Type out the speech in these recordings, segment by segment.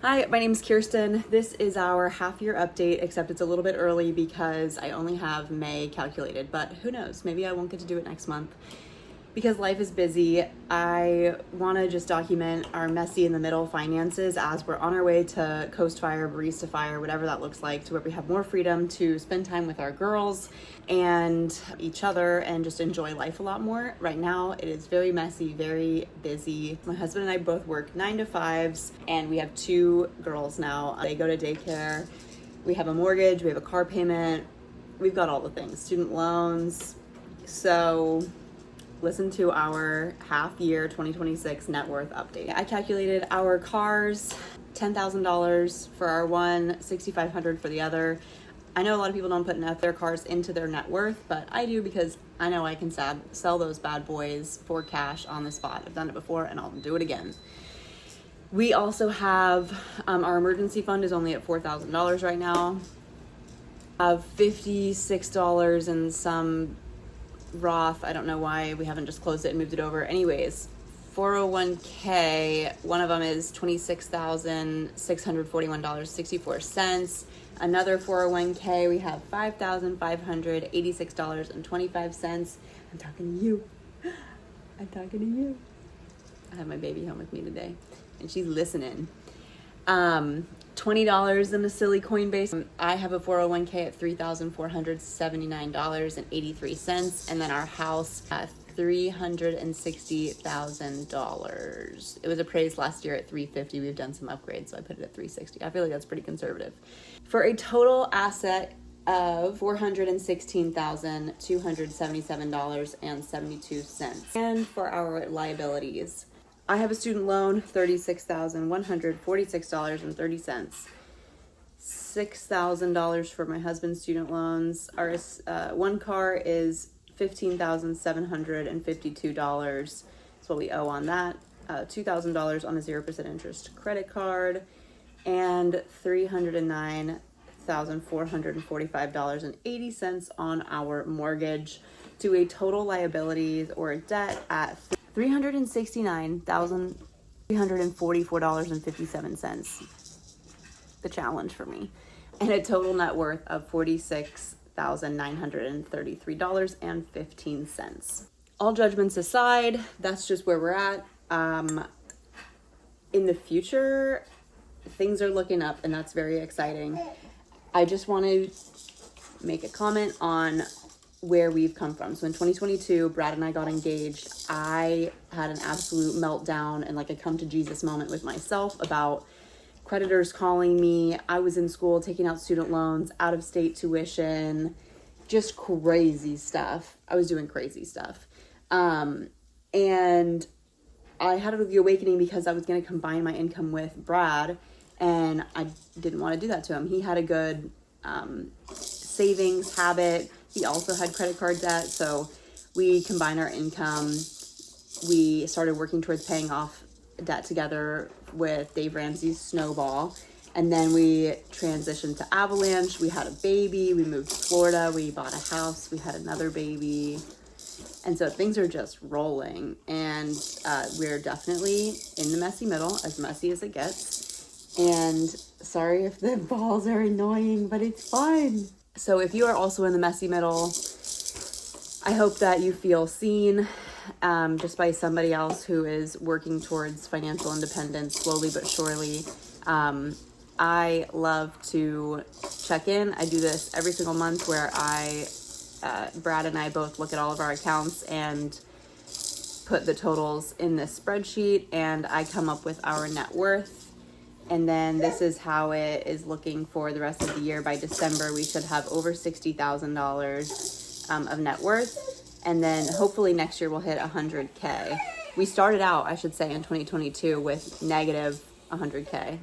Hi, my name is Kirsten. This is our half-year update, except it's a little bit early because I only have May calculated, but who knows, maybe I won't get to do it next month. Because life is busy, I want to just document our messy in the middle finances as we're on our way to Coast Fire, Barista Fire, whatever that looks like, to where we have more freedom to spend time with our girls and each other and just enjoy life a lot more. Right now, it is very messy, very busy. My husband and I both work 9 to 5s, and we have 2 girls now. They go to daycare. We have a mortgage, we have a car payment, we've got all the things, student loans. So listen to our half-year 2026 net worth update. I calculated our cars, $10,000 for our one, $6,500 for the other. I know a lot of people don't put enough their cars into their net worth, but I do because I know I can sell those bad boys for cash on the spot. I've done it before and I'll do it again. We also have, our emergency fund is only at $4,000 right now. Of $56 and some Roth. I don't know why we haven't just closed it and moved it over. Anyways, 401k, one of them is $26,641.64. Another 401k, we have $5,586.25. I'm talking to you. I have my baby home with me today and she's listening. $20 in a silly Coinbase. I have a 401k at $3,479.83, and then our house at $360,000. It was appraised last year at $350. We've done some upgrades, so I put it at $360. I feel like that's pretty conservative. For a total asset of $416,277.72. And for our liabilities, I have a student loan, $36,146.30. $6,000 for my husband's student loans. Our one car is $15,752. That's what we owe on that. $2,000 on a 0% interest credit card, and $309,445.80 on our mortgage, to a total liabilities or debt at $369,344.57. The challenge for me. And a total net worth of $46,933.15. All judgments aside, that's just where we're at. In the future, things are looking up, and that's very exciting. I just want to make a comment on where we've come from. So in 2022, Brad and I got engaged. I had an absolute meltdown and like a come to Jesus moment with myself about creditors calling me. I was in school taking out student loans, out of state tuition, just crazy stuff. I was doing crazy stuff. And I had the awakening because I was going to combine my income with Brad, and I didn't want to do that to him. He had a good savings habit. He also had credit card debt, so we combined our income. We started working towards paying off debt together with Dave Ramsey's Snowball, and then we transitioned to Avalanche. We had a baby. We moved to Florida. We bought a house. We had another baby, and so things are just rolling, and we're definitely in the messy middle, as messy as it gets. And sorry if the balls are annoying, but it's fun. So if you are also in the messy middle, I hope that you feel seen just by somebody else who is working towards financial independence slowly but surely. I love to check in. I do this every single month where Brad and I both look at all of our accounts and put the totals in this spreadsheet, and I come up with our net worth. And then this is how it is looking for the rest of the year. By December, we should have over $60,000 of net worth. And then hopefully next year we'll hit 100K. We started out, I should say, in 2022 with negative 100K.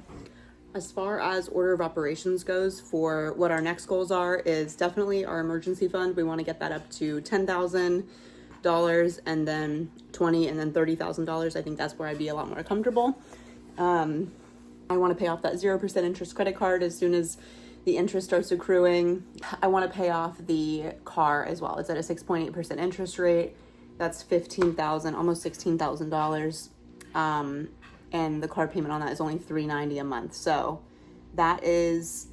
As far as order of operations goes for what our next goals are, is definitely our emergency fund. We want to get that up to $10,000 and then $20,000 and then $30,000. I think that's where I'd be a lot more comfortable. I want to pay off that 0% interest credit card as soon as the interest starts accruing. I want to pay off the car as well. It's at a 6.8% interest rate. That's $15,000, almost $16,000. and the car payment on that is only $390 a month. So that is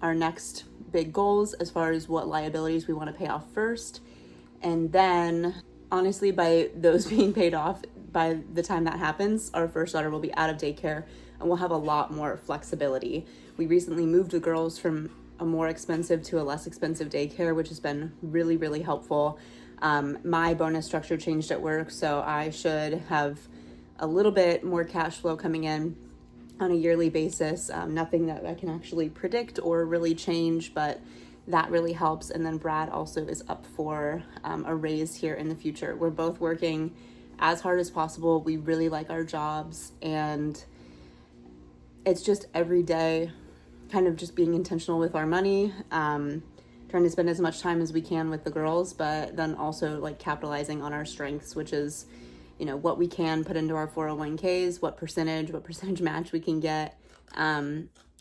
our next big goals as far as what liabilities we want to pay off first. And then honestly, by those being paid off, by the time that happens, our first daughter will be out of daycare and we'll have a lot more flexibility. We recently moved the girls from a more expensive to a less expensive daycare, which has been really, really helpful. My bonus structure changed at work, so I should have a little bit more cash flow coming in on a yearly basis. Nothing that I can actually predict or really change, but that really helps. And then Brad also is up for a raise here in the future. We're both working as hard as possible. We really like our jobs, and it's just every day kind of just being intentional with our money, trying to spend as much time as we can with the girls, but then also like capitalizing on our strengths, which is, you know, what we can put into our 401ks, what percentage match we can get,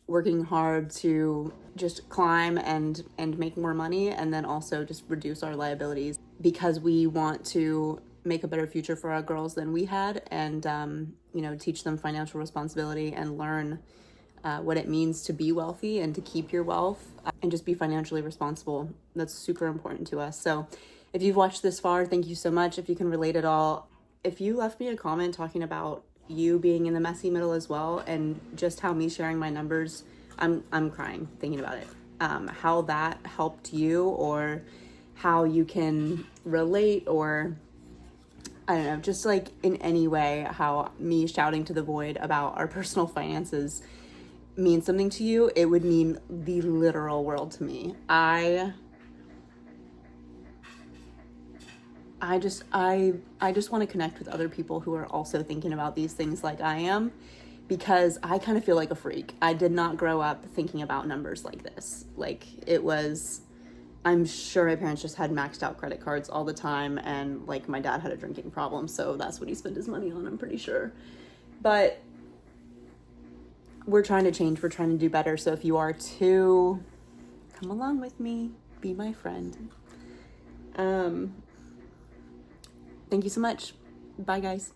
working hard to just climb and make more money, and then also just reduce our liabilities because we want to make a better future for our girls than we had, and you know, teach them financial responsibility and learn what it means to be wealthy and to keep your wealth and just be financially responsible. That's super important to us. So if you've watched this far, thank you so much. If you can relate at all, if you left me a comment talking about you being in the messy middle as well, and just how me sharing my numbers, I'm crying thinking about it. How that helped you, or how you can relate, or I don't know, just like in any way, how me shouting to the void about our personal finances means something to you. It would mean the literal world to me. I just want to connect with other people who are also thinking about these things like I am, because I kind of feel like a freak. I did not grow up thinking about numbers like this. Like, it was, I'm sure my parents just had maxed out credit cards all the time, and like my dad had a drinking problem, so that's what he spent his money on, I'm pretty sure. But we're trying to change, we're trying to do better. So if you are too, come along with me, be my friend. Thank you so much. Bye, guys.